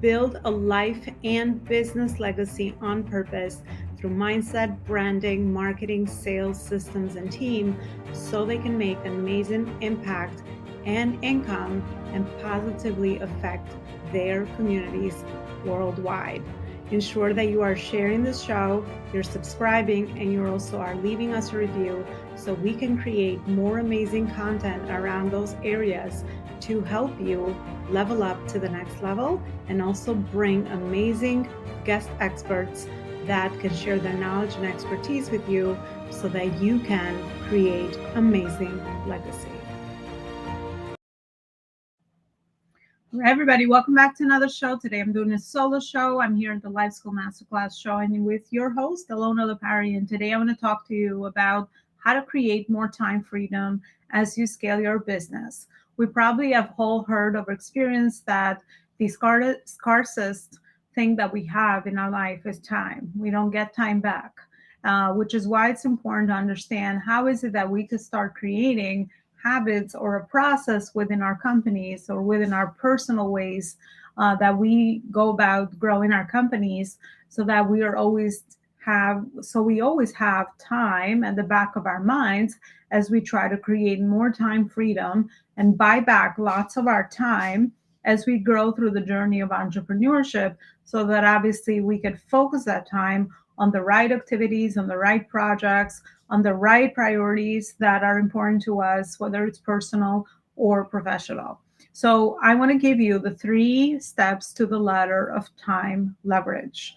build a life and business legacy on purpose through mindset, branding, marketing, sales, systems, and team so they can make an amazing impact and income and positively affect their communities worldwide. Ensure that you are sharing this show, you're subscribing, and you also are leaving us a review so we can create more amazing content around those areas to help you level up to the next level and also bring amazing guest experts that can share their knowledge and expertise with you so that you can create amazing legacy. All right, everybody, welcome back to another show. Today I'm doing a solo show. I'm here at the Life School Masterclass show and with your host, Alona Lepari. And today I want to talk to you about how to create more time freedom as you scale your business. We probably have all heard or experienced that the scarcest thing that we have in our life is time. We don't get time back, which is why it's important to understand how is it that we could start creating habits or a process within our companies or within our personal ways that we go about growing our companies so that we always have time at the back of our minds as we try to create more time freedom and buy back lots of our time as we grow through the journey of entrepreneurship so that obviously we could focus that time on the right activities, on the right projects, on the right priorities that are important to us, whether it's personal or professional. So I want to give you the 3 steps to the ladder of time leverage.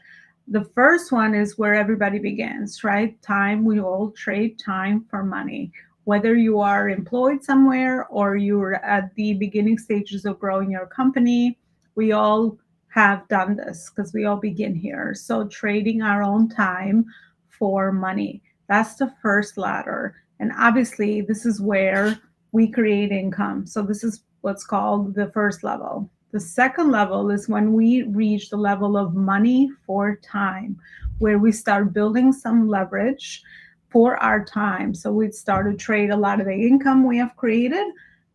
The first one is where everybody begins, right? Time, we all trade time for money. Whether you are employed somewhere or you're at the beginning stages of growing your company, we all have done this because we all begin here. So trading our own time for money. That's the first ladder. And obviously, this is where we create income. So this is what's called the first level. The second level is when we reach the level of money for time, where we start building some leverage for our time. So we'd start to trade a lot of the income we have created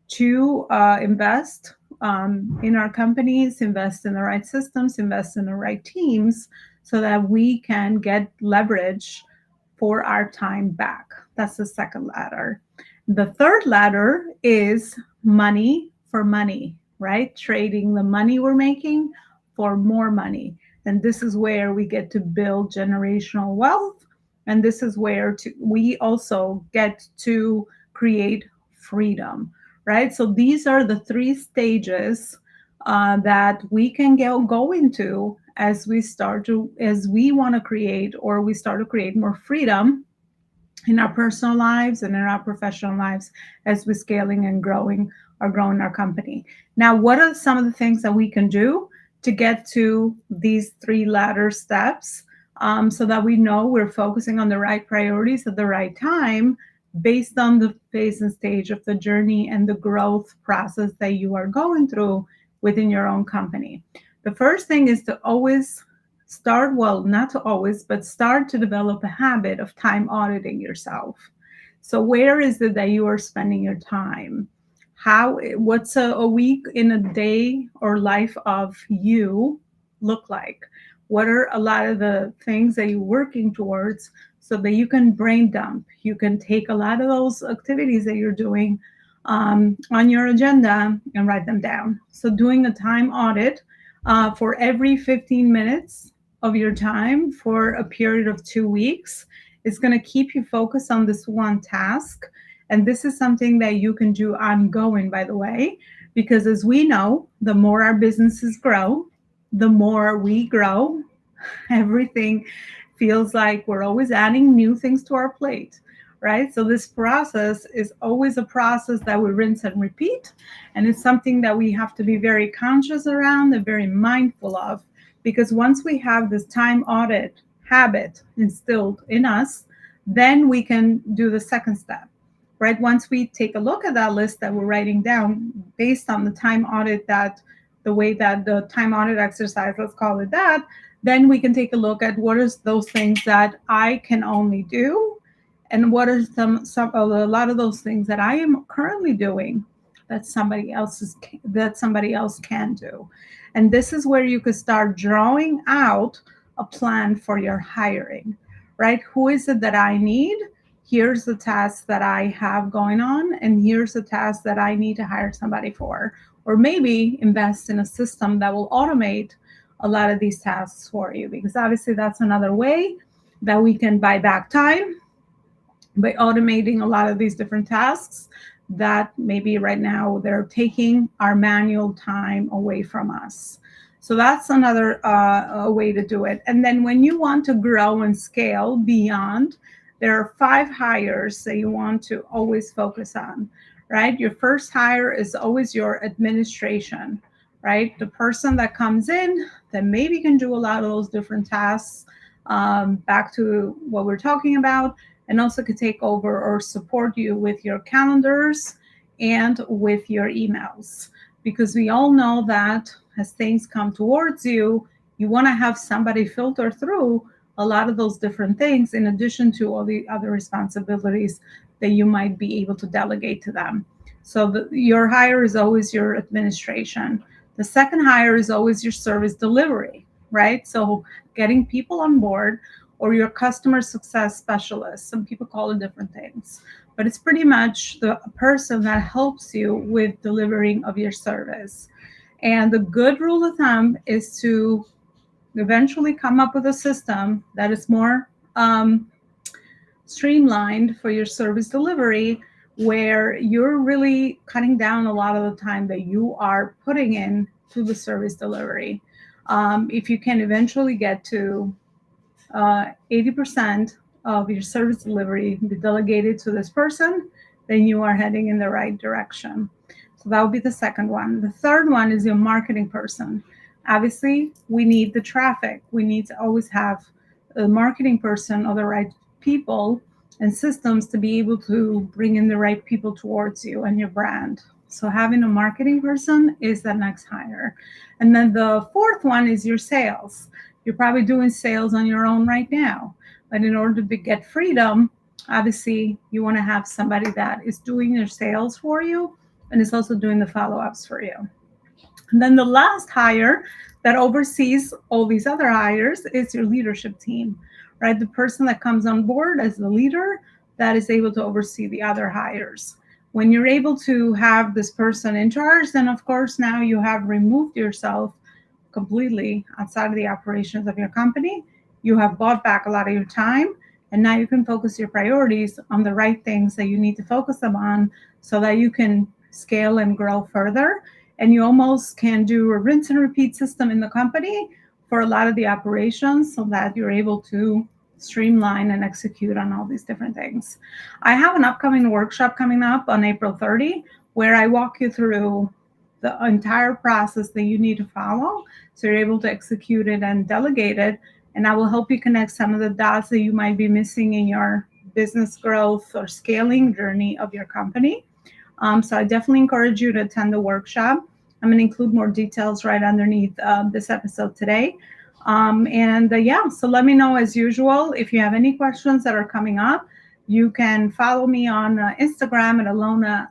to invest in our companies, invest in the right systems, invest in the right teams so that we can get leverage for our time back. That's the second ladder. The third ladder is money for money, right? Trading the money we're making for more money. And this is where we get to build generational wealth. And this is where we also get to create freedom, right? So these are the 3 stages that we can go into as we want to create, or we start to create more freedom in our personal lives and in our professional lives as we're scaling and growing our company. Now, what are some of the things that we can do to get to these 3 ladder steps so that we know we're focusing on the right priorities at the right time based on the phase and stage of the journey and the growth process that you are going through within your own company? The first thing is to always start to develop a habit of time auditing yourself. So where is it that you are spending your time? What's a week in a day or life of you look like? What are a lot of the things that you're working towards so that you can brain dump? You can take a lot of those activities that you're doing on your agenda and write them down. So doing a time audit for every 15 minutes of your time for a period of 2 weeks is going to keep you focused on this one task. And this is something that you can do ongoing, by the way, because as we know, the more our businesses grow, the more we grow. Everything feels like we're always adding new things to our plate, right? So this process is always a process that we rinse and repeat. And it's something that we have to be very conscious around and very mindful of, because once we have this time audit habit instilled in us, then we can do the second step, right? Once we take a look at that list that we're writing down based on the time audit, the way that the time audit exercise, let's call it that, then we can take a look at what is those things that I can only do, and what are a lot of those things that I am currently doing that somebody else can do. And this is where you could start drawing out a plan for your hiring, right? Who is it that I need? Here's the task that I have going on, and here's the task that I need to hire somebody for. Or maybe invest in a system that will automate a lot of these tasks for you, because obviously that's another way that we can buy back time by automating a lot of these different tasks that maybe right now they're taking our manual time away from us. So that's another way to do it. And then when you want to grow and scale beyond, there are 5 hires that you want to always focus on, right? Your first hire is always your administration, right? The person that comes in that maybe can do a lot of those different tasks, back to what we're talking about, and also could take over or support you with your calendars and with your emails. Because we all know that as things come towards you, you want to have somebody filter through a lot of those different things in addition to all the other responsibilities that you might be able to delegate to them. So your hire is always your administration. The second hire is always your service delivery, right? So getting people on board, or your customer success specialist. Some people call it different things, but it's pretty much the person that helps you with delivering of your service. And the good rule of thumb is to eventually come up with a system that is more streamlined for your service delivery, where you're really cutting down a lot of the time that you are putting in to the service delivery. If you can eventually get to 80% of your service delivery be delegated to this person, then you are heading in the right direction. So that would be the second one. The third one is your marketing person. Obviously, we need the traffic. We need to always have a marketing person or the right people and systems to be able to bring in the right people towards you and your brand. So having a marketing person is the next hire. And then the fourth one is your sales. You're probably doing sales on your own right now. But in order to get freedom, obviously, you want to have somebody that is doing your sales for you and is also doing the follow-ups for you. And then the last hire that oversees all these other hires is your leadership team, right? The person that comes on board as the leader that is able to oversee the other hires. When you're able to have this person in charge, then of course now you have removed yourself completely outside of the operations of your company. You have bought back a lot of your time, and now you can focus your priorities on the right things that you need to focus them on so that you can scale and grow further. And you almost can do a rinse and repeat system in the company for a lot of the operations so that you're able to streamline and execute on all these different things. I have an upcoming workshop coming up on April 30 where I walk you through the entire process that you need to follow so you're able to execute it and delegate it. And I will help you connect some of the dots that you might be missing in your business growth or scaling journey of your company. So I definitely encourage you to attend the workshop. I'm going to include more details right underneath this episode today. Yeah, so let me know as usual if you have any questions that are coming up. You can follow me on Instagram at Alona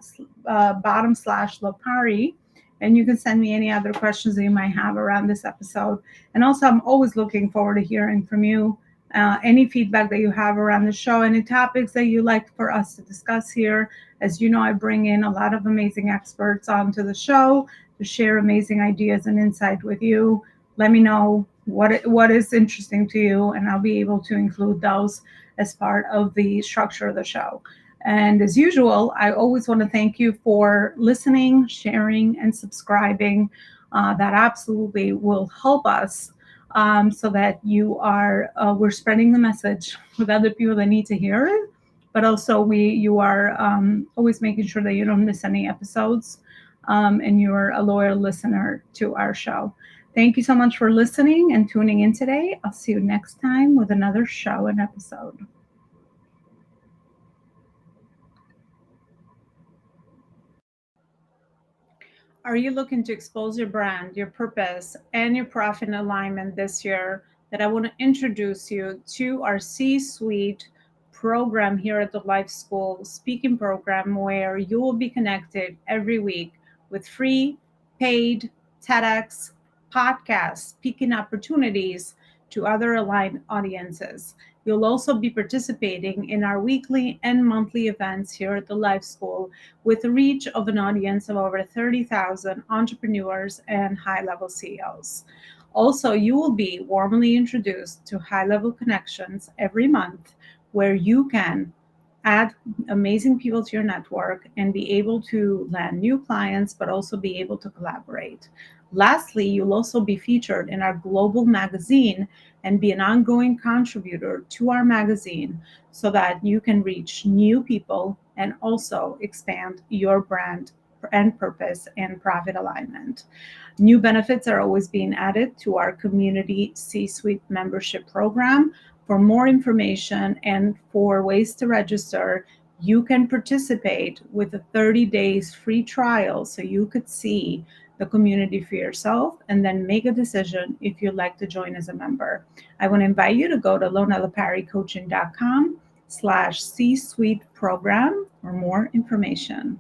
_Lopari. And you can send me any other questions that you might have around this episode. And also, I'm always looking forward to hearing from you. Any feedback that you have around the show, any topics that you like for us to discuss here. As you know, I bring in a lot of amazing experts onto the show to share amazing ideas and insight with you. Let me know what is interesting to you, and I'll be able to include those as part of the structure of the show. And as usual, I always want to thank you for listening, sharing, and subscribing. That absolutely will help us so that we're spreading the message with other people that need to hear it. But also you are always making sure that you don't miss any episodes and you're a loyal listener to our show. Thank you so much for listening and tuning in today. I'll see you next time with another show and episode. Are you looking to expose your brand, your purpose, and your profit alignment this year? That I want to introduce you to our C-Suite program here at the Life School speaking program where you will be connected every week with free, paid TEDx podcasts, speaking opportunities to other aligned audiences. You'll also be participating in our weekly and monthly events here at the Life School with a reach of an audience of over 30,000 entrepreneurs and high level CEOs. Also, you will be warmly introduced to high level connections every month where you can add amazing people to your network and be able to land new clients, but also be able to collaborate. Lastly, you'll also be featured in our global magazine and be an ongoing contributor to our magazine so that you can reach new people and also expand your brand and purpose and profit alignment. New benefits are always being added to our community C-suite membership program. For more information and for ways to register, you can participate with a 30 days free trial so you could see the community for yourself and then make a decision if you'd like to join as a member. I want to invite you to go to lonellaparrycoaching.com/C-suite program for more information.